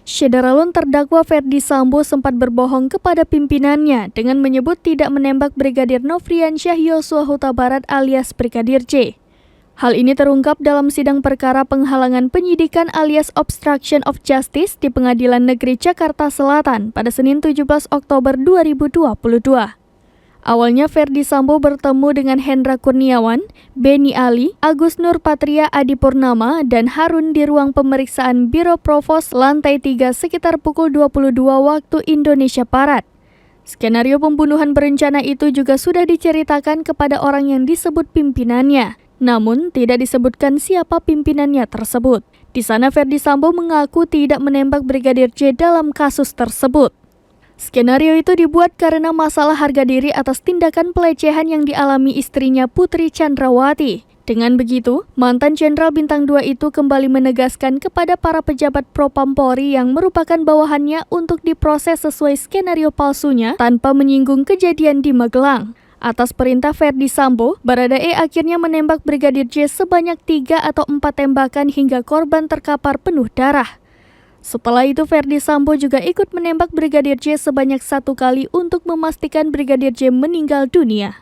Syederalun terdakwa Ferdy Sambo sempat berbohong kepada pimpinannya dengan menyebut tidak menembak Brigadir Nofriansyah Yosua Huta Barat alias Brigadir J. Hal ini terungkap dalam sidang perkara penghalangan penyidikan alias obstruction of justice di Pengadilan Negeri Jakarta Selatan pada Senin 17 Oktober 2022. Awalnya Ferdy Sambo bertemu dengan Hendra Kurniawan, Beni Ali, Agus Nur Patria Adipurnama, dan Harun di ruang pemeriksaan Biro Provos lantai 3 sekitar pukul 22 waktu Indonesia Barat. Skenario pembunuhan berencana itu juga sudah diceritakan kepada orang yang disebut pimpinannya, namun tidak disebutkan siapa pimpinannya tersebut. Di sana Ferdy Sambo mengaku tidak menembak Brigadir J dalam kasus tersebut. Skenario itu dibuat karena masalah harga diri atas tindakan pelecehan yang dialami istrinya Putri Chandrawati. Dengan begitu, mantan Jenderal Bintang 2 itu kembali menegaskan kepada para pejabat Propam Polri yang merupakan bawahannya untuk diproses sesuai skenario palsunya tanpa menyinggung kejadian di Magelang. Atas perintah Ferdy Sambo, Baradae akhirnya menembak Brigadir J sebanyak 3 atau 4 tembakan hingga korban terkapar penuh darah. Setelah itu Ferdy Sambo juga ikut menembak Brigadir J sebanyak 1 kali untuk memastikan Brigadir J meninggal dunia.